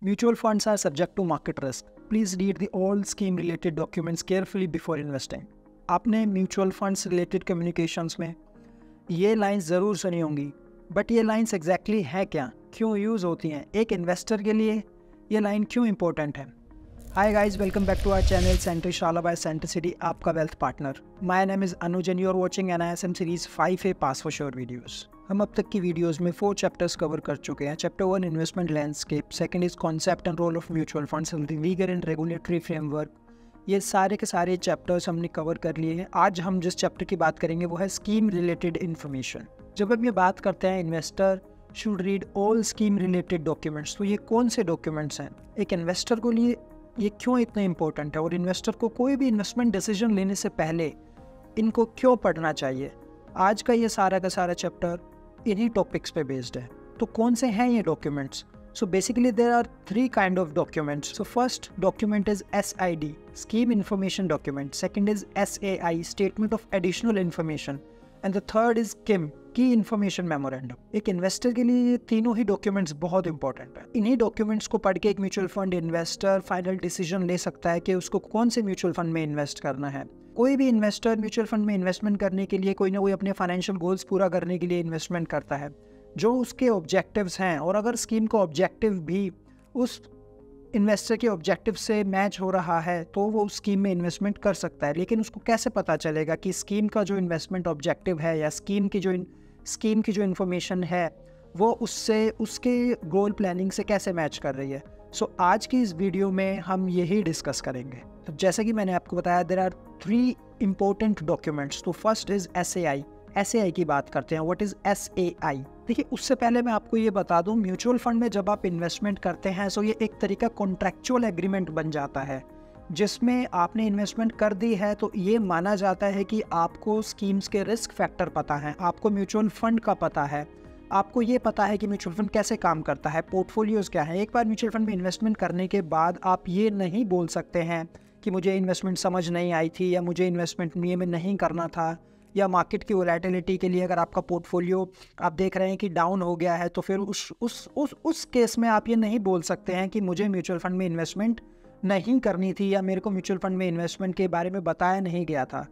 Mutual funds are subject to market risk. Please read the all scheme related documents carefully before investing. आपने mutual funds related communications में ये lines ज़रूर सुनी होंगी, but ये lines exactly है क्या, क्यों यूज़ होती हैं, एक इन्वेस्टर के लिए ये लाइन क्यों इंपॉर्टेंट है। Hi guys, welcome back to our channel सेंट्री शाला बाय सेंटर सिटी, आपका wealth partner. My name is Anuj and you are watching NISM series 5A pass for sure videos. हम अब तक की वीडियोस में 4 चैप्टर्स कवर कर चुके हैं। Chapter 1 investment landscape, second is concept and role of mutual funds, legal and regulatory framework. ये सारे के सारे चैप्टर्स हमने कवर कर लिए हैं। आज हम जिस चैप्टर की बात करेंगे वो है स्कीम रिलेटेड इन्फॉर्मेशन। जब हम ये बात करते हैं investor should read all scheme related documents, तो ये कौन से डॉक्यूमेंट्स हैं, एक इन्वेस्टर को लिए ये क्यों इतना इंपॉर्टेंट है और इन्वेस्टर को कोई भी इन्वेस्टमेंट डिसीजन लेने से पहले इनको क्यों पढ़ना चाहिए। आज का ये सारा का सारा चैप्टर इन्हीं टॉपिक्स पे बेस्ड है। तो कौन से हैं ये documents? So basically there are 3 kind of documents. So first document is SID, scheme information document. Second is SAI, statement of additional information, and the third is KIM, key information memorandum. एक investor के लिए ये तीनों ही documents बहुत important है। इन्हीं documents को पढ़ के एक mutual fund investor final decision ले सकता है कि उसको कौन से म्यूचुअल फंड में इन्वेस्ट करना है। कोई भी इन्वेस्टर म्यूचुअल फंड में इन्वेस्टमेंट करने के लिए कोई ना कोई अपने फाइनेंशियल गोल्स पूरा करने के लिए इन्वेस्टमेंट करता है, जो उसके ऑब्जेक्टिव्स हैं। और अगर स्कीम का ऑब्जेक्टिव भी उस इन्वेस्टर के ऑब्जेक्टिव से मैच हो रहा है तो वो उस स्कीम में इन्वेस्टमेंट कर सकता है। लेकिन उसको कैसे पता चलेगा कि स्कीम का जो इन्वेस्टमेंट ऑब्जेक्टिव है या स्कीम की जो इन्फॉर्मेशन है वो उससे उसके गोल प्लानिंग से कैसे मैच कर रही है। सो आज की इस वीडियो में हम यही डिस्कस करेंगे। तो जैसे कि मैंने आपको बताया, देयर आर 3 इंपॉर्टेंट डॉक्यूमेंट्स। तो फर्स्ट इज SAI की बात करते हैं। What is SAI? देखिए, उससे पहले मैं आपको ये बता दूं, म्यूचुअल फंड में जब आप इन्वेस्टमेंट करते हैं सो ये एक तरीका कॉन्ट्रैक्चुअल एग्रीमेंट बन जाता है, जिसमें आपने इन्वेस्टमेंट कर दी है तो ये माना जाता है कि आपको स्कीम्स के रिस्क फैक्टर पता है, आपको म्यूचुअल फंड का पता है, आपको ये पता है कि म्यूचुअल फंड कैसे काम करता है, पोर्टफोलियोज क्या है। एक बार म्यूचुअल फंड में इन्वेस्टमेंट करने के बाद आप ये नहीं बोल सकते हैं कि मुझे इन्वेस्टमेंट समझ नहीं आई थी, या मुझे इन्वेस्टमेंट ये में नहीं करना था, या मार्केट की वोलेटिलिटी के लिए अगर आपका पोर्टफोलियो आप देख रहे हैं कि डाउन हो गया है तो फिर उस केस में आप ये नहीं बोल सकते हैं कि मुझे म्यूचुअल फंड में इन्वेस्टमेंट नहीं करनी थी, या मेरे को म्यूचुअल फंड में इन्वेस्टमेंट के बारे में बताया नहीं गया था।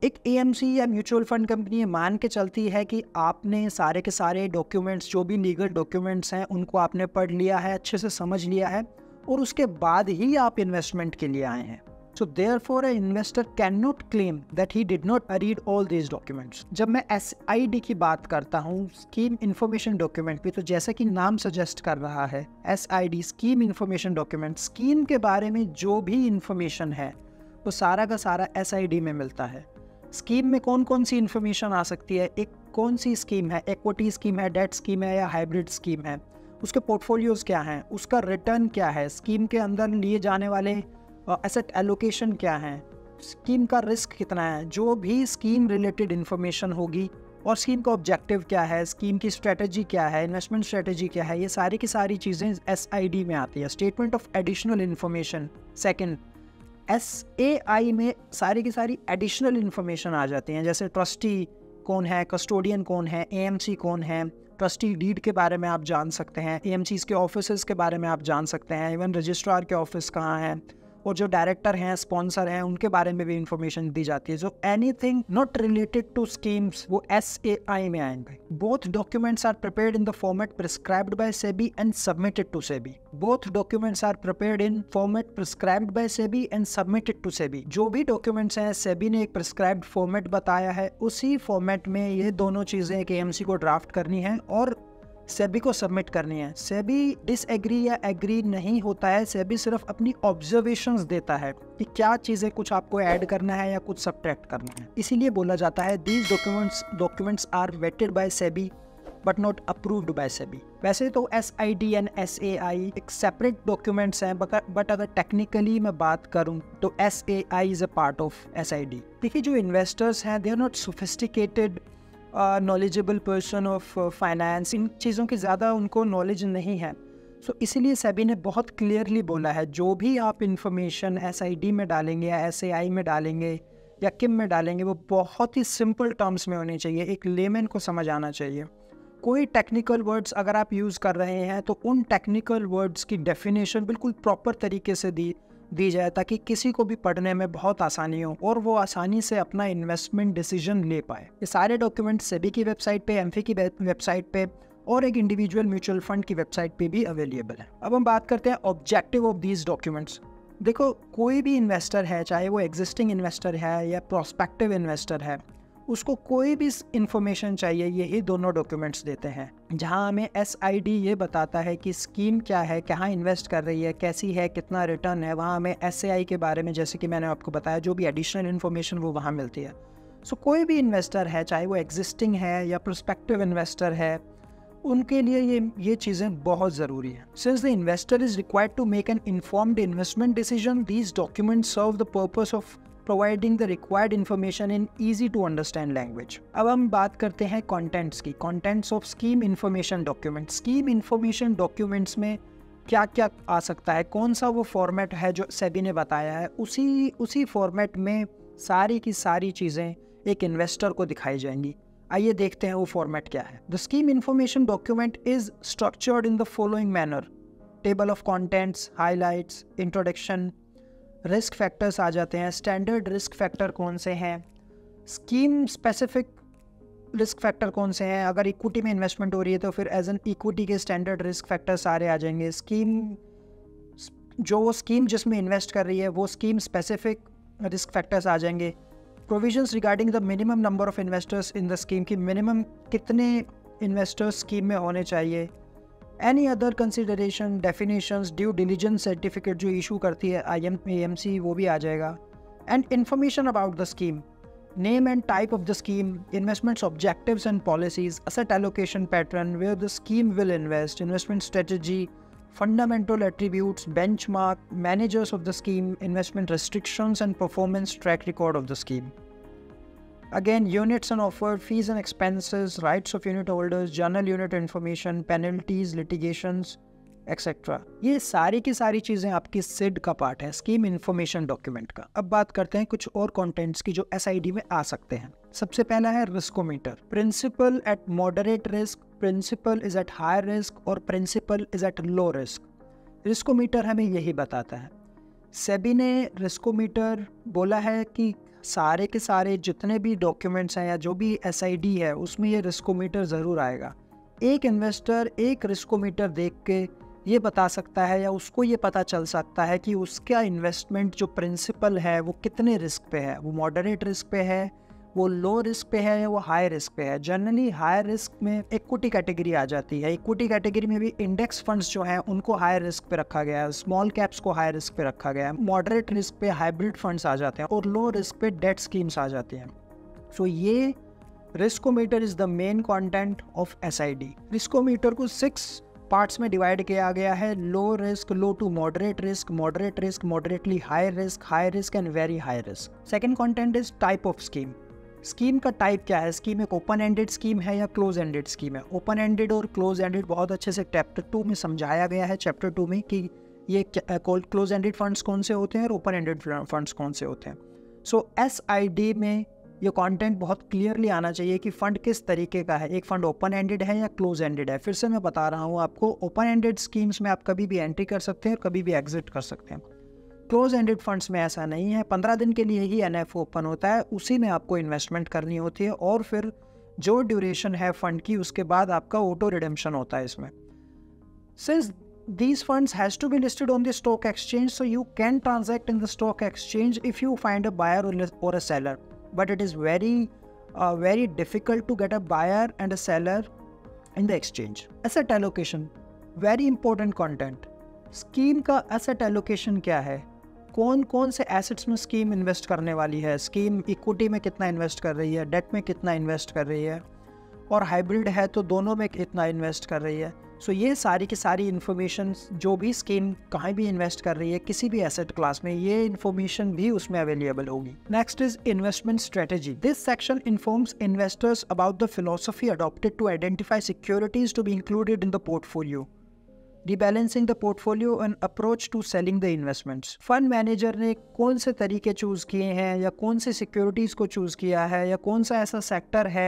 एक AMC या म्यूचुअल फंड कंपनी ये मान के चलती है कि आपने सारे के सारे डॉक्यूमेंट्स, जो भी लीगल डॉक्यूमेंट्स हैं, उनको आपने पढ़ लिया है, अच्छे से समझ लिया है, और उसके बाद ही आप इन्वेस्टमेंट के लिए आए हैं। So therefore an investor cannot claim that he did not read all these documents. जब मैं SID की बात करता हूँ, स्कीम इंफॉर्मेशन डॉक्यूमेंट भी, तो जैसा कि नाम सजेस्ट कर रहा है, SID scheme information document, scheme के बारे में जो भी इंफॉर्मेशन है वो सारा का सारा SID में मिलता है। स्कीम में कौन कौन सी इंफॉर्मेशन आ सकती है, एक कौन सी स्कीम है, इक्विटी स्कीम है, डेट स्कीम है, या हाइब्रिड स्कीम है, उसके पोर्टफोलियोज क्या हैं, उसका रिटर्न क्या है, स्कीम के अंदर लिए जाने वाले एसेट एलोकेशन क्या है, स्कीम का रिस्क कितना है, जो भी स्कीम रिलेटेड इन्फॉर्मेशन होगी, और स्कीम का ऑब्जेक्टिव क्या है, स्कीम की स्ट्रेटजी क्या है, इन्वेस्टमेंट स्ट्रेटजी क्या है, ये सारी की सारी चीज़ें SID में आती है। Statement of additional information second. SAI में सारी की सारी एडिशनल इन्फॉर्मेशन आ जाती हैं, जैसे ट्रस्टी कौन है, कस्टोडियन कौन है, AMC कौन है, ट्रस्टी डीड के बारे में आप जान सकते हैं, AMCs के ऑफिस के बारे में आप जान सकते हैं, इवन रजिस्ट्रार के ऑफिस कहाँ हैं, और जो डायरेक्टर हैं, स्पॉन्सर हैं, उनके बारे में भी इंफॉर्मेशन दी जाती है। जो anything not related to schemes वो SAI में आएंगे। Both documents are prepared in the format prescribed by SEBI and submitted to SEBI। Both documents are prepared in format prescribed by SEBI and submitted to SEBI। जो भी documents हैं, SEBI ने एक prescribed format बताया है, उसी format में ये दोनों चीजें एक AMC को ड्राफ्ट करनी है और SEBI को सबमिट करनी है। SEBI डिसएग्री या एग्री नहीं होता है, SEBI सिर्फ अपनी ऑब्जर्वेशंस देता है कि क्या चीज़ें कुछ आपको ऐड करना है या कुछ सब्ट्रैक्ट करना है। इसीलिए बोला जाता है these documents are vetted by SEBI but not approved by SEBI। वैसे तो SID एंड SAI एक सेपरेट डॉक्यूमेंट्स हैं, बट अगर टेक्निकली मैं बात करूं तो SAI is a part of SID। देखिए, जो इन्वेस्टर्स हैं they are not sophisticated knowledgeable person of finance, इन चीज़ों की ज़्यादा उनको नॉलेज नहीं है। सो इसीलिए SEBI ने बहुत क्लियरली बोला है, जो भी आप इंफॉर्मेशन SID में डालेंगे या SAI में डालेंगे या KIM में डालेंगे, वो बहुत ही सिंपल टर्म्स में होनी चाहिए, एक लेमैन को समझ आना चाहिए। कोई टेक्निकल वर्ड्स अगर आप यूज़ कर रहे हैं तो उन टेक्निकल वर्ड्स की डेफिनेशन बिल्कुल प्रॉपर तरीके से दी जाए ताकि किसी को भी पढ़ने में बहुत आसानी हो और वो आसानी से अपना इन्वेस्टमेंट डिसीजन ले पाए। ये सारे डॉक्यूमेंट सेबी की वेबसाइट पे, एमफी की वेबसाइट पे और एक इंडिविजुअल म्यूचुअल फंड की वेबसाइट पे भी अवेलेबल है। अब हम बात करते हैं ऑब्जेक्टिव ऑफ दीज डॉक्यूमेंट्स। देखो, कोई भी इन्वेस्टर है, चाहे वो एग्जिस्टिंग इन्वेस्टर है या प्रोस्पेक्टिव इन्वेस्टर है, उसको कोई भी इंफॉर्मेशन चाहिए, यही दोनों डॉक्यूमेंट्स देते हैं, जहां हमें SID ये बताता है कि स्कीम क्या है, कहाँ इन्वेस्ट कर रही है, कैसी है, कितना रिटर्न है। वहाँ हमें SAI के बारे में, जैसे कि मैंने आपको बताया, जो भी एडिशनल इन्फॉर्मेशन वो वहाँ मिलती है। सो कोई भी इन्वेस्टर है, चाहे वो एग्जिस्टिंग है या प्रोस्पेक्टिव इन्वेस्टर है, उनके लिए ये चीज़ें बहुत ज़रूरी हैं। Since the investor is required to make an informed investment decision, these documents serve the purpose of providing the required information in easy to understand language. अब हम बात करते हैं कंटेंट्स की, contents of scheme information document. Scheme information documents में क्या क्या आ सकता है, कौन सा वो फॉर्मेट है जो सेबी ने बताया है, उसी फॉर्मेट में सारी की सारी चीज़ें एक इन्वेस्टर को दिखाई जाएंगी। आइए देखते हैं वो फॉर्मेट क्या है। The scheme information document is structured in the following manner: table of contents, highlights, introduction, risk factors आ जाते हैं। स्टैंडर्ड रिस्क फैक्टर कौन से हैं, स्कीम स्पेसिफिक रिस्क फैक्टर कौन से हैं, अगर इक्विटी में इन्वेस्टमेंट हो रही है तो फिर एज एन इक्विटी के स्टैंडर्ड रिस्क फैक्टर सारे आ जाएंगे। जो स्कीम जिसमें इन्वेस्ट कर रही है वो स्कीम स्पेसिफिक रिस्क फैक्टर्स आ जाएंगे। Provisions regarding the minimum number of investors in the scheme, की मिनिमम कितने इन्वेस्टर्स स्कीम में होने चाहिए। Any other consideration, definitions, due diligence certificate जो इशू करती है AMC, वो भी आ जाएगा। And information about the scheme, name and type of the scheme, investments objectives and policies, asset allocation pattern, where the scheme will invest, investment strategy, fundamental attributes, benchmark, managers of the scheme, investment restrictions and performance track record of the scheme. Again, units and offer, fees and expenses, rights of unit holders, journal unit information, penalties, litigations, etc. ये सारी की सारी चीज़ें आपकी SID का part है, scheme information document का। अब बात करते हैं कुछ और कंटेंट्स की जो SID में आ सकते हैं। सबसे पहला है riskometer, principal at moderate risk, principal is at high risk और principal is at low risk. Riskometer हमें यही बताता है। सेबी ने रिस्कोमीटर बोला है कि सारे के सारे जितने भी डॉक्यूमेंट्स हैं या जो भी SID है उसमें ये रिस्कोमीटर ज़रूर आएगा। एक इन्वेस्टर एक रिस्कोमीटर देख के ये बता सकता है या उसको ये पता चल सकता है कि उसका इन्वेस्टमेंट जो प्रिंसिपल है वो कितने रिस्क पे है, वो मॉडरेट रिस्क पे है, वो लो रिस्क पे है या वो हाई रिस्क पे है। जनरली हाई रिस्क में इक्विटी कैटेगरी आ जाती है। इक्विटी कैटेगरी में भी इंडेक्स फंड्स जो हैं उनको हाई रिस्क पे रखा गया है, स्मॉल कैप्स को हाई रिस्क पे रखा गया है। मॉडरेट रिस्क पे हाइब्रिड फंड्स आ जाते हैं और लो रिस्क पे डेट स्कीम्स आ जाती हैं। सो ये riskometer is the main content of SID। Riskometer को 6 पार्ट्स में डिवाइड किया गया है: low risk, low to moderate risk, moderately high risk and very high risk. Second content is type of scheme. Scheme का type क्या है, scheme एक open ended scheme है या क्लोज एंडेड स्कीम है। ओपन एंडेड और क्लोज एंडेड बहुत अच्छे से चैप्टर 2 में समझाया गया है, चैप्टर 2 में, कि ये क्लोज एंडेड फंड्स कौन से होते हैं और ओपन एंडेड फंड्स कौन से होते हैं। सो SID में ये कंटेंट बहुत क्लियरली आना चाहिए कि फंड किस तरीके का है, एक फंड ओपन एंडेड है या क्लोज एंडेड है। फिर से मैं बता रहा हूँ आपको, ओपन एंडेड स्कीम्स में आप कभी भी एंट्री कर सकते हैं और कभी भी एग्जिट कर सकते हैं। क्लोज एंडेड फंड्स में ऐसा नहीं है, 15 दिन के लिए ही NF ओपन होता है, उसी में आपको इन्वेस्टमेंट करनी होती है और फिर जो ड्यूरेशन है फंड की उसके बाद आपका ऑटो रिडेम्पशन होता है इसमें। Since these funds has to be listed on the stock exchange, so you can transact in the stock exchange if you find a buyer or a seller, but it is very difficult to get a buyer and a seller in the exchange. Asset allocation, very important content. Scheme का asset allocation क्या है, कौन कौन से assets में scheme invest करने वाली है, स्कीम इक्विटी में कितना इन्वेस्ट कर रही है, डेट में कितना इन्वेस्ट कर रही है, और हाइब्रिड है तो दोनों में कितना इन्वेस्ट कर रही है। सो ये सारी की सारी इन्फॉर्मेशन, जो भी स्कीम कहीं भी इन्वेस्ट कर रही है किसी भी एसेट क्लास में, ये इन्फॉर्मेशन भी उसमें अवेलेबल होगी। Next is investment strategy. This section informs investors about the philosophy adopted to identify securities to be included in the portfolio, rebalancing the portfolio and approach to selling the investments। Fund manager ने कौन से तरीके choose किए हैं या कौन से securities को चूज़ किया है या कौन सा ऐसा सेक्टर है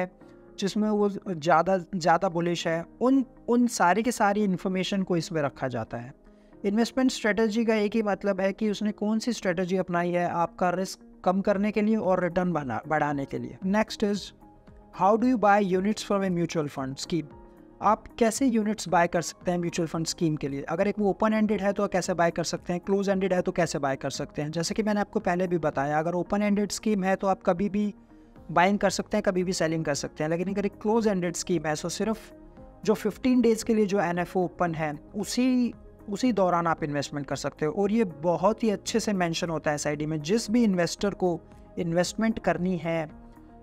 जिसमें वो ज़्यादा बुलिश है, उन सारी की सारी इन्फॉर्मेशन को इसमें रखा जाता है। इन्वेस्टमेंट स्ट्रेटजी का एक ही मतलब है कि उसने कौन सी स्ट्रेटजी अपनाई है आपका रिस्क कम करने के लिए और रिटर्न बढ़ाने के लिए। Next is how do you by units from a mutual fund scheme. आप कैसे यूनिट्स बाय कर सकते हैं म्यूचुअल फंड स्कीम के लिए। अगर एक वो ओपन एंडेड है तो कैसे बाय कर सकते हैं, क्लोज एंडेड है तो कैसे बाय कर सकते हैं। जैसे कि मैंने आपको पहले भी बताया, अगर ओपन एंडेड स्कीम है तो आप कभी भी बाइंग कर सकते हैं, कभी भी सेलिंग कर सकते हैं। लेकिन अगर एक क्लोज एंडेड स्कीम है तो सिर्फ जो 15 डेज़ के लिए जो NFO ओपन है उसी दौरान आप इन्वेस्टमेंट कर सकते हो। और ये बहुत ही अच्छे से मेंशन होता है SID में। जिस भी इन्वेस्टर को इन्वेस्टमेंट करनी है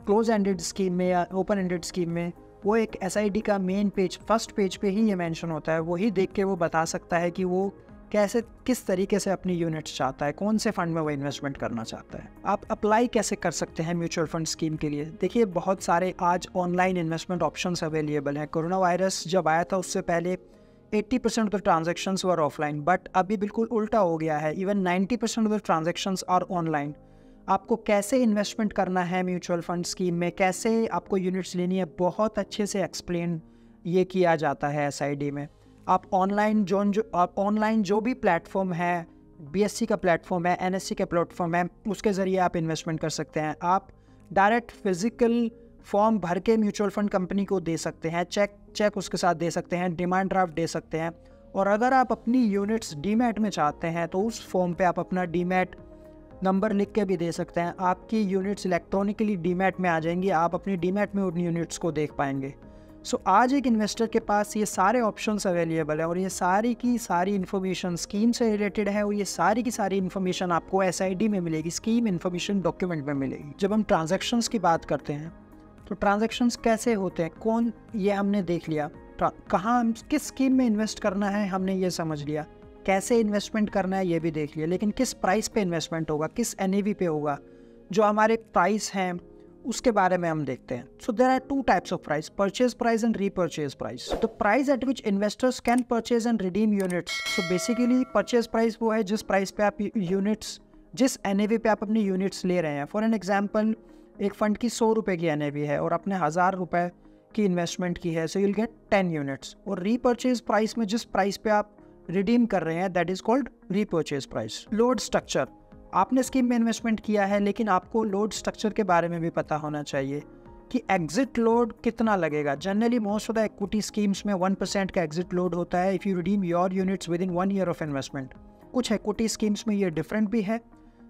क्लोज एंडेड स्कीम में या ओपन एंडेड स्कीम में, वो एक SID का मेन पेज, फर्स्ट पेज पे ही ये मेंशन होता है। वही देख के वो बता सकता है कि वो किस तरीके से अपनी यूनिट्स चाहता है, कौन से फंड में वो इन्वेस्टमेंट करना चाहता है। आप अप्लाई कैसे कर सकते हैं म्यूचुअल फंड स्कीम के लिए। देखिए, बहुत सारे आज ऑनलाइन इन्वेस्टमेंट ऑप्शंस अवेलेबल हैं। कोरोना वायरस जब आया था उससे पहले 80% of the transactions were offline, but अभी बिल्कुल उल्टा हो गया है। Even 90% of the transactions are online. आपको कैसे इन्वेस्टमेंट करना है म्यूचुअल फंड स्कीम में, कैसे आपको यूनिट्स लेनी है, बहुत अच्छे से एक्सप्लेन ये किया जाता है SID में। आप ऑनलाइन जो भी प्लेटफॉर्म है, BSE का प्लेटफॉर्म है, NSE का प्लेटफॉर्म है, उसके ज़रिए आप इन्वेस्टमेंट कर सकते हैं। आप डायरेक्ट फिजिकल फॉर्म भर के म्यूचुअल फंड कंपनी को दे सकते हैं, चेक उसके साथ दे सकते हैं, डिमांड ड्राफ्ट दे सकते हैं। और अगर आप अपनी यूनिट्स डीमैट में चाहते हैं तो उस फॉर्म पे आप अपना डीमैट नंबर लिख के भी दे सकते हैं। आपकी यूनिट्स इलेक्ट्रॉनिकली डीमैट में आ जाएंगी, आप अपनी डीमैट में उन यूनिट्स को देख पाएंगे। सो आज एक इन्वेस्टर के पास ये सारे ऑप्शंस अवेलेबल है और ये सारी की सारी इन्फॉर्मेशन स्कीम से रिलेटेड है और ये सारी की सारी इन्फॉर्मेशन आपको SID में मिलेगी, स्कीम इन्फॉर्मेशन डॉक्यूमेंट में मिलेगी। जब हम ट्रांजैक्शंस की बात करते हैं तो ट्रांजैक्शंस कैसे होते हैं, ये हमने देख लिया, कहाँ किस स्कीम में इन्वेस्ट करना है हमने ये समझ लिया, कैसे इन्वेस्टमेंट करना है ये भी देख लिया। लेकिन किस प्राइस पे इन्वेस्टमेंट होगा, किस NAV पे होगा, जो हमारे प्राइस हैं उसके बारे में हम देखते हैं। So there are 2 types of price, purchase price and repurchase price. The price at which investors can purchase and redeem units. So basically purchase price वो है जिस प्राइस पे आप यूनिट्स, जिस NAV पे आप अपनी यूनिट्स ले रहे हैं। फॉर एन एग्जाम्पल, एक फ़ंड की 100 रुपये की NAV है और आपने 1000 रुपये की इन्वेस्टमेंट की है, सो यूल गेट 10 यूनिट्स। और रीपर्चेज प्राइस में जिस प्राइस पे आप रिडीम कर रहे हैं, that is called repurchase price. Load structure, आपने स्कीम में इन्वेस्टमेंट किया है लेकिन आपको लोड स्ट्रक्चर के बारे में भी पता होना चाहिए कि एग्जिट लोड कितना लगेगा। Generally most of the equity schemes में 1% का एग्जिट लोड होता है if you redeem your units within 1 year of investment. कुछ इक्विटी स्कीम्स में ये डिफरेंट भी है।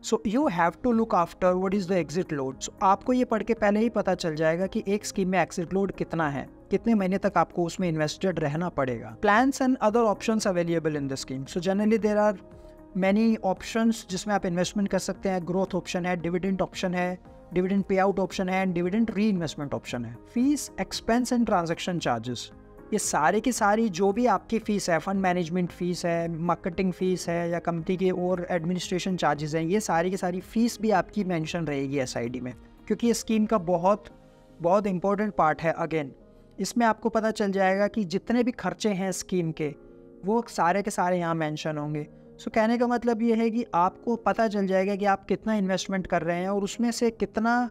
So you have to look after what is the exit load. So आपको ये पढ़ के पहले ही पता चल जाएगा कि एक स्कीम में एग्जिट लोड कितना है, कितने महीने तक आपको उसमें इन्वेस्टेड रहना पड़ेगा। Plans and other options available in the scheme. So generally there are many options जिसमें आप इन्वेस्टमेंट कर सकते हैं। ग्रोथ ऑप्शन है, डिविडेंड ऑप्शन है, डिविडेंड पे आउट ऑप्शन है and dividend reinvestment option है। Fees, expense and transaction charges, ये सारी की सारी जो भी आपकी फ़ीस है, फंड मैनेजमेंट फ़ीस है, मार्केटिंग फ़ीस है या कंपनी के और एडमिनिस्ट्रेशन चार्जेस हैं, ये सारी की सारी फ़ीस भी आपकी मेंशन रहेगी SID में, क्योंकि ये स्कीम का बहुत इंपॉर्टेंट पार्ट है। अगेन, इसमें आपको पता चल जाएगा कि जितने भी खर्चे हैं स्कीम के, वो सारे के सारे यहाँ मेंशन होंगे। सो कहने का मतलब ये है कि आपको पता चल जाएगा कि आप कितना इन्वेस्टमेंट कर रहे हैं और उसमें से कितना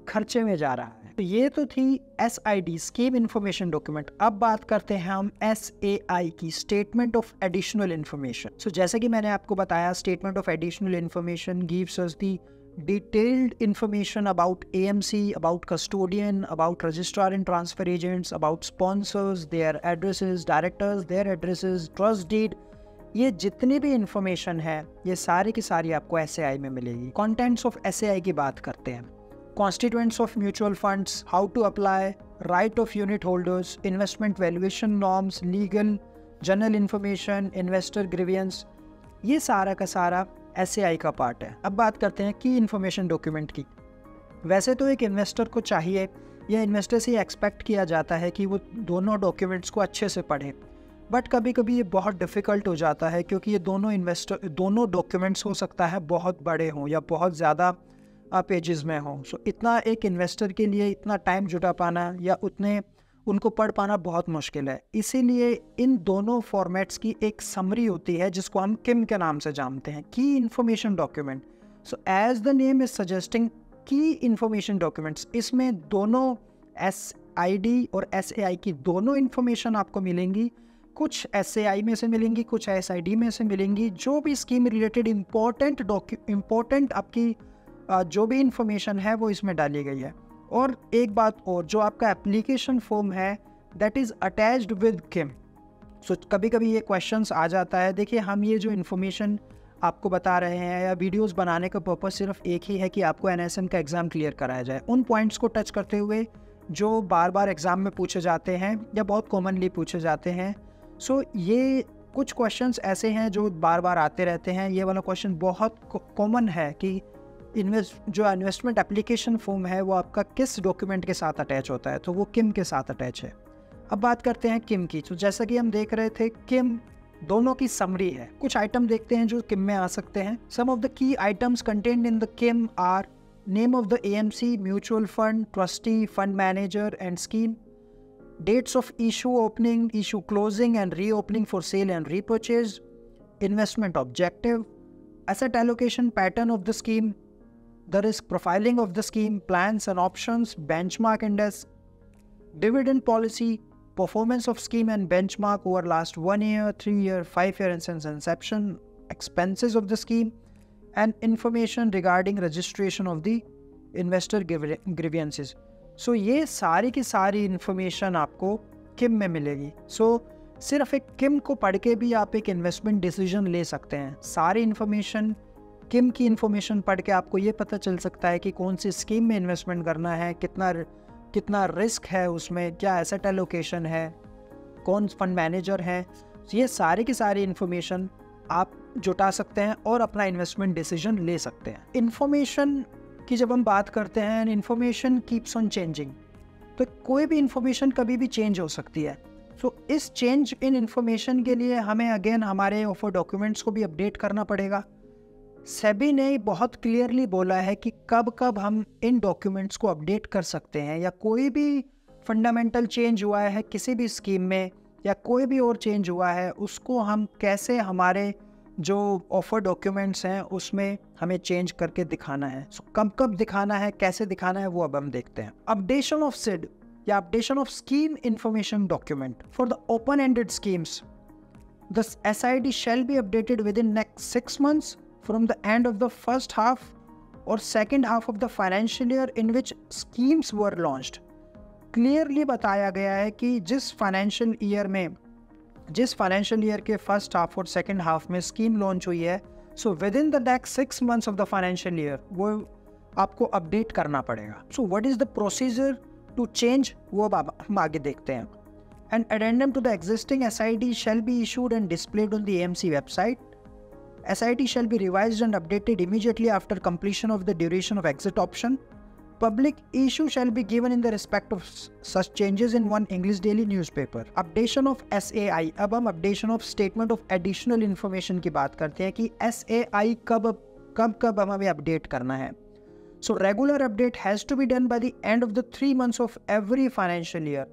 खर्चे में जा रहा है। तो ये तो थी SID, स्कीम इन्फॉर्मेशन डॉक्यूमेंट। अब बात करते हैं हम SAI की, स्टेटमेंट ऑफ एडिशनल इन्फॉर्मेशन। सो जैसे कि मैंने आपको बताया, statement of additional information gives us the detailed information about AMC, about custodian, about registrar and transfer agents, about sponsors, their addresses, directors, their addresses, trust deed, ये जितनी भी information है ये सारी की सारी आपको SAI में मिलेगी। कंटेंट्स ऑफ SAI की बात करते हैं। Constituents of mutual funds, how to apply, right of unit holders, investment valuation norms, legal, general information, investor grievances, ये सारा का सारा SAI का पार्ट है। अब बात करते हैं की इन्फॉर्मेशन डॉक्यूमेंट की। वैसे तो एक इन्वेस्टर को चाहिए या इन्वेस्टर से एक्सपेक्ट किया जाता है कि वो दोनों डॉक्यूमेंट्स को अच्छे से पढ़े, बट कभी कभी ये बहुत डिफ़िकल्ट हो जाता है क्योंकि ये दोनों डॉक्यूमेंट्स हो सकता है बहुत बड़े हों या बहुत ज़्यादा पेजेस में हों। सो इतना एक इन्वेस्टर के लिए इतना टाइम जुटा पाना या उतने उनको पढ़ पाना बहुत मुश्किल है। इसीलिए इन दोनों फॉर्मेट्स की एक समरी होती है जिसको हम किम के नाम से जानते हैं, key information document. So as the name is suggesting key information documents, इसमें दोनों SAID और SAI की दोनों इन्फॉर्मेशन आपको मिलेंगी। कुछ SAI में से मिलेंगी, कुछ SID में से मिलेंगी। जो भी स्कीम रिलेटेड इम्पोर्टेंट आपकी जो भी इंफॉर्मेशन है वो इसमें डाली गई है। और एक बात और, जो आपका एप्लीकेशन फॉर्म है दैट इज़ अटैच्ड विद किम। सो कभी कभी ये क्वेश्चंस आ जाता है। देखिए, हम ये जो इन्फॉर्मेशन आपको बता रहे हैं या वीडियोस बनाने का पर्पस सिर्फ एक ही है कि आपको NSM का एग्ज़ाम क्लियर कराया जाए, उन पॉइंट्स को टच करते हुए जो बार बार एग्ज़ाम में पूछे जाते हैं या बहुत कॉमनली पूछे जाते हैं। सो ये कुछ क्वेश्चंस ऐसे हैं जो बार बार आते रहते हैं। ये वाला क्वेश्चन बहुत कॉमन है कि जो इन्वेस्टमेंट एप्लीकेशन फॉर्म है वो आपका किस डॉक्यूमेंट के साथ अटैच होता है, तो वो किम के साथ अटैच है। अब बात करते हैं किम की। तो जैसा कि हम देख रहे थे, किम दोनों की समरी है। कुछ आइटम देखते हैं जो किम में आ सकते हैं। Some of the key items contained in the KIM are name of the AMC, mutual fund, trustee, fund manager and scheme, dates of issue opening, issue closing and reopening for sale and repurchase, investment objective, asset allocation pattern of the scheme, the risk profiling of the scheme, plans and options, benchmark index, dividend policy, performance of scheme and benchmark over last 1 year, 3 year, 5 year and since inception, expenses of the scheme, and information regarding registration of the investor grievances. सो ये सारी की सारी information आपको किम में मिलेगी। सो सिर्फ एक किम को पढ़ के भी आप एक इन्वेस्टमेंट डिसीजन ले सकते हैं। सारी इन्फॉर्मेशन, किम की इन्फॉर्मेशन पढ़ के आपको ये पता चल सकता है कि कौन सी स्कीम में इन्वेस्टमेंट करना है, कितना रिस्क है उसमें, क्या एसेट एलोकेशन है, कौन फंड मैनेजर है। ये सारी की सारी इन्फॉर्मेशन आप जुटा सकते हैं और अपना इन्वेस्टमेंट डिसीजन ले सकते हैं। इन्फॉर्मेशन कि जब हम बात करते हैं, इन्फॉर्मेशन कीप्स ऑन चेंजिंग, तो कोई भी इन्फॉर्मेशन कभी भी चेंज हो सकती है। सो इस चेंज इन इन्फॉर्मेशन के लिए हमें अगेन हमारे ऑफर डॉक्यूमेंट्स को भी अपडेट करना पड़ेगा। सेबी ने बहुत क्लियरली बोला है कि कब कब हम इन डॉक्यूमेंट्स को अपडेट कर सकते हैं, या कोई भी फंडामेंटल चेंज हुआ है किसी भी स्कीम में या कोई भी और चेंज हुआ है, उसको हम कैसे हमारे जो ऑफर डॉक्यूमेंट्स हैं उसमें हमें चेंज करके दिखाना है। सो कब कब दिखाना है, कैसे दिखाना है, वो अब हम देखते हैं। अपडेशन ऑफ SID या updation of scheme information document for the open ended schemes, the SID shall be updated within next 6 months from the end of the first half or second half of the financial year in which schemes were launched। Clearly बताया गया है कि जिस financial year के first half और second half में scheme launch हुई है, so within the next 6 months of the financial year वो आपको अपडेट करना पड़ेगा। So what is the procedure to change, वो अब हम आगे देखते हैं। An addendum to the existing SID shall be issued and displayed on the AMC website. SID shall be revised and updated immediately after completion of the duration of exit option. Public issue shall be given in the respect of such changes in one English daily newspaper. Updation of SAI। अब हम updation of statement of additional information की बात करते हैं कि SAI कब हमें update करना है। So regular update has to be done by the end of the 3 months of every financial year।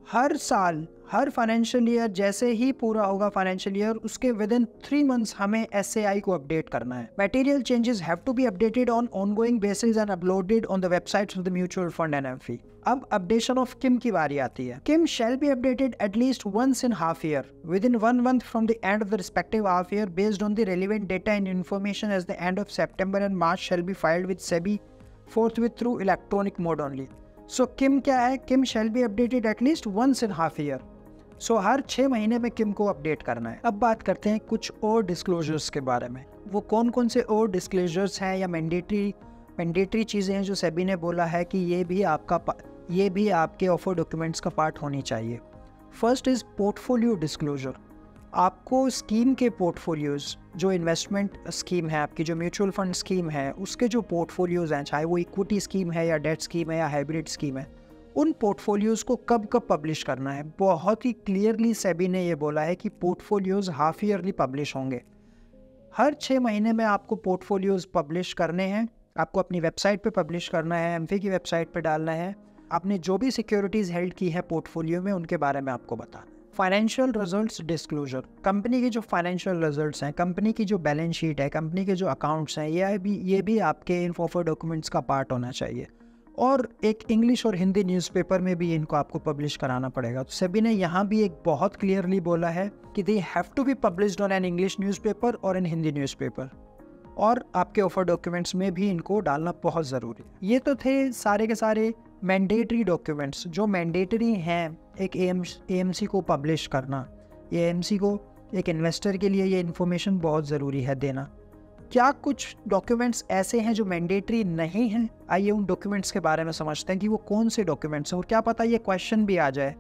हर साल, हर फाइनेंशियल ईयर जैसे ही पूरा होगा फाइनेंशियल ईयर, उसके विद इन 3 months हमें SAI को अपडेट करना है। Material changes have to be updated on ongoing basis and uploaded on the websites of the mutual fund and AMFI. अब अपडेशन ऑफ किम की बारी आती है। KIM shall be updated at least once in half year within 1 month from the end of the respective half year based on the relevant data and information as the end of September and March shall be filed with SEBI forthwith through electronic mode only. So KIM क्या है? KIM shall be updated at least once in half year. So हर 6 महीने में किम को update करना है। अब बात करते हैं कुछ और डिस्क्लोजर्स के बारे में। वो कौन कौन से और डिस्क्लोजर्स हैं या मैंडेटरी चीज़ें हैं जो सेबी ने बोला है कि ये भी आपके ऑफर डॉक्यूमेंट्स का पार्ट होनी चाहिए। First is portfolio disclosure. आपको स्कीम के पोर्टफोलियोज़, जो इन्वेस्टमेंट स्कीम है आपकी, जो म्यूचुअल फंड स्कीम है, उसके जो पोर्टफोलियोज़ हैं, चाहे वो इक्विटी स्कीम है या डेट स्कीम है या हाइब्रिड स्कीम है, उन पोर्टफोलियोज़ को कब कब पब्लिश करना है। बहुत ही क्लियरली सेबी ने ये बोला है कि पोर्टफोलियोज़ हाफ ईयरली पब्लिश होंगे। हर 6 महीने में आपको पोर्टफोलियोज़ पब्लिश करने हैं। आपको अपनी वेबसाइट पे पब्लिश करना है, एमफी की वेबसाइट पे डालना है। आपने जो भी सिक्योरिटीज़ हेल्ड की है पोर्टफोलियो में, उनके बारे में आपको बताना। Financial results disclosure. कंपनी के जो फाइनेंशियल रिजल्ट्स हैं, कंपनी की जो बैलेंस शीट है, कंपनी के जो अकाउंट्स हैं, ये भी आपके इन ऑफर डॉक्यूमेंट्स का पार्ट होना चाहिए। और एक इंग्लिश और हिंदी न्यूज़पेपर में भी इनको आपको पब्लिश कराना पड़ेगा। तो सेबी ने यहाँ भी एक बहुत क्लियरली बोला है कि they have to be published on an English newspaper और एन हिंदी न्यूज़पेपर, और आपके ऑफर डॉक्यूमेंट्स में भी इनको डालना बहुत ज़रूरी है। ये तो थे सारे के सारे मैंडेटरी डॉक्यूमेंट्स जो मैंडेटरी हैं एक एएमसी को पब्लिश करना। एएमसी को एक इन्वेस्टर के लिए ये इन्फॉर्मेशन बहुत ज़रूरी है देना। क्या कुछ डॉक्यूमेंट्स ऐसे हैं जो मैंडेटरी नहीं हैं? आइए उन डॉक्यूमेंट्स के बारे में समझते हैं कि वो कौन से डॉक्यूमेंट्स हैं, और क्या पता ये क्वेश्चन भी आ जाए।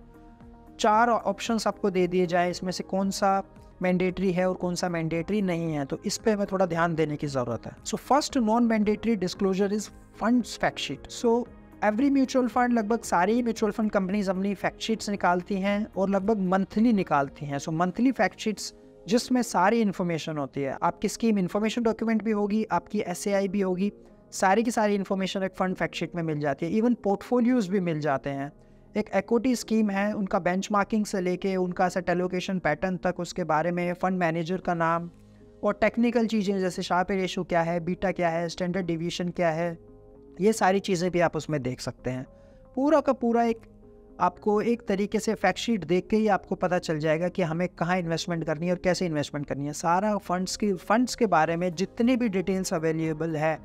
4 ऑप्शंस आपको दे दिए जाए, इसमें से कौन सा मैंडेटरी है और कौन सा मैंडेटरी नहीं है, तो इस पे हमें थोड़ा ध्यान देने की ज़रूरत है। So first non mandatory disclosure is funds fact sheet. So every mutual fund, लगभग सारी म्यूचुअल फंड कंपनीज अपनी फैक्ट शीट्स निकालती हैं और लगभग मंथली निकालती हैं। सो मंथली फैक्ट शीट्स जिसमें सारी इन्फॉर्मेशन होती है, आपकी स्कीम इन्फॉर्मेशन डॉक्यूमेंट भी होगी, आपकी एसएआई भी होगी, सारी की सारी इन्फॉर्मेशन एक फंड फैक्ट शीट में मिल जाती है। इवन पोर्टफोलियोज भी मिल जाते हैं। एक इक्विटी स्कीम है, उनका बेंचमार्किंग से लेके उनका सेट एलोकेशन पैटर्न तक, उसके बारे में फंड मैनेजर का नाम और टेक्निकल चीज़ें जैसे शार्प रेशो क्या है, बीटा क्या है, स्टैंडर्ड डिवीजन क्या है, ये सारी चीज़ें भी आप उसमें देख सकते हैं। पूरा का पूरा एक आपको एक तरीके से फैक्ट शीट देख के ही आपको पता चल जाएगा कि हमें कहाँ इन्वेस्टमेंट करनी है और कैसे इन्वेस्टमेंट करनी है। सारा फंड्स के बारे में जितने भी डिटेल्स अवेलेबल है,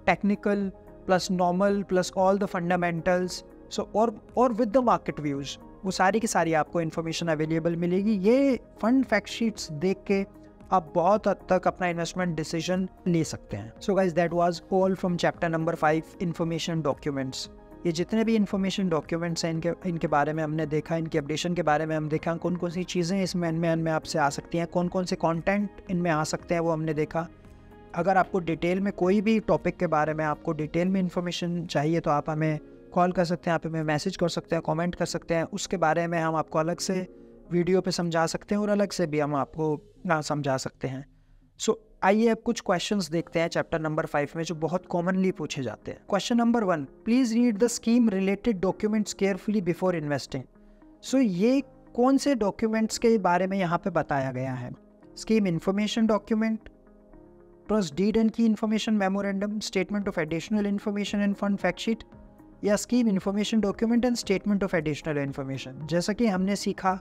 technical plus normal plus all the fundamentals, so और विद द मार्केट व्यूज़, वो सारी की सारी आपको इन्फॉर्मेशन अवेलेबल मिलेगी। ये फंड फैक्ट शीट्स देख के आप बहुत हद तक अपना इन्वेस्टमेंट डिसीजन ले सकते हैं। So guys that was all from chapter number 5 information documents. ये जितने भी इन्फॉर्मेशन डॉक्यूमेंट्स हैं इनके बारे में हमने देखा, इनके अपडेशन के बारे में हम देखा, कौन कौन सी चीज़ें इस मैन में आपसे आ सकती हैं, कौन कौन से कंटेंट इनमें आ सकते हैं, वो हमने देखा। अगर आपको डिटेल में कोई भी टॉपिक के बारे में आपको डिटेल में इन्फॉर्मेशन चाहिए तो आप हमें कॉल कर सकते हैं, आप हमें मैसेज कर सकते हैं, कमेंट कर सकते हैं। उसके बारे में हम आपको अलग से वीडियो पे समझा सकते हैं और अलग से भी हम आपको ना समझा सकते हैं। सो आइए अब कुछ क्वेश्चंस देखते हैं चैप्टर नंबर 5 में जो बहुत कॉमनली पूछे जाते हैं। Question number 1, please read the scheme related documents carefully before investing. So ये कौन से डॉक्यूमेंट्स के बारे में यहाँ पे बताया गया है? Scheme information document, trust deed and key information memorandum, statement of additional information and fund fact sheet, या scheme information document and statement of additional information. जैसा कि हमने सीखा,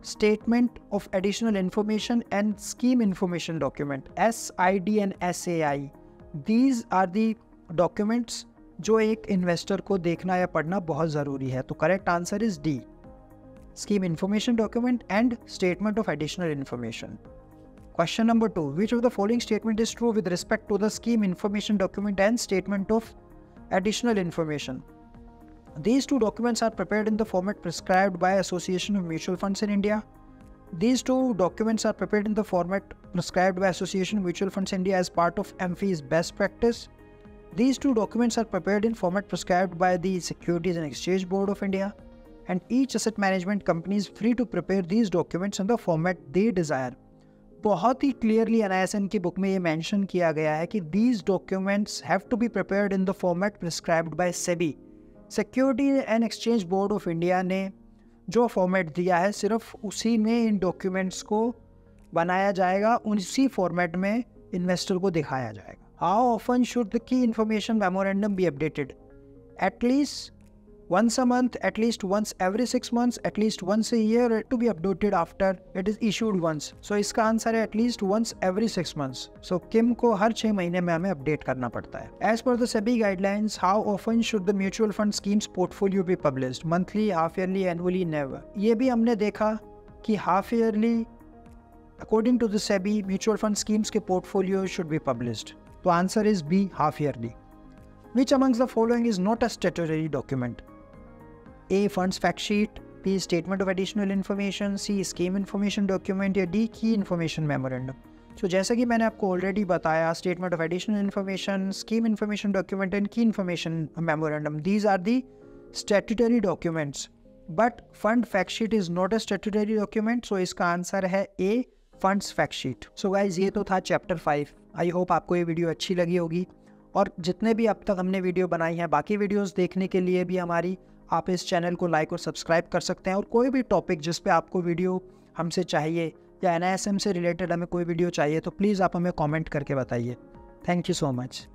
statement of additional information and scheme information document, SID and SAI, these are the documents जो एक investor को देखना या पढ़ना बहुत ज़रूरी है। तो correct answer is D, scheme information document and statement of additional information. Question number 2, which of the following statement is true with respect to the scheme information document and statement of additional information? These two documents are prepared in the format prescribed by Association of Mutual Funds in India. These two documents are prepared in the format prescribed by Association of Mutual Funds India as part of AMFI's best practice. These two documents are prepared in format prescribed by the Securities and Exchange Board of India, and each asset management company is free to prepare these documents in the format they desire. बहुत ही clearly NISM की book में ये mention किया गया है कि these documents have to be prepared in the format prescribed by SEBI. Security and exchange board of India ने जो फॉर्मेट दिया है सिर्फ उसी में इन डॉक्यूमेंट्स को बनाया जाएगा, उसी फॉर्मेट में इन्वेस्टर को दिखाया जाएगा। How often should the key information memorandum B updated? At least once a month, at least once every 6 months, at least once a year, to be updated after it is issued once. So इसका answer है at least once every 6 months. So किम को हर 6 महीने में हमें update करना पड़ता है। As per the SEBI guidelines, how often should the mutual fund schemes portfolio be published? Monthly, half yearly, annually, never. ये भी हमने देखा कि half yearly, according to the SEBI, mutual fund schemes के portfolio should be published. तो answer is B, half yearly. Which amongst the following is not a statutory document? A, funds fact sheet, B, statement of additional information, C, scheme information document, या D, key information memorandum. So जैसा कि मैंने आपको already बताया, statement of additional information, scheme information document and key information memorandum, these are the statutory documents. But fund fact sheet is not a statutory document, so इसका answer है A, funds fact sheet. So guys, ये तो था chapter 5. I hope आपको ये video अच्छी लगी होगी, और जितने भी अब तक हमने वीडियो बनाई हैं, बाकी वीडियोस देखने के लिए भी आप इस चैनल को लाइक और सब्सक्राइब कर सकते हैं। और कोई भी टॉपिक जिस पे आपको वीडियो हमसे चाहिए या NISM से रिलेटेड हमें कोई वीडियो चाहिए तो प्लीज़ आप हमें कमेंट करके बताइए। Thank you so much.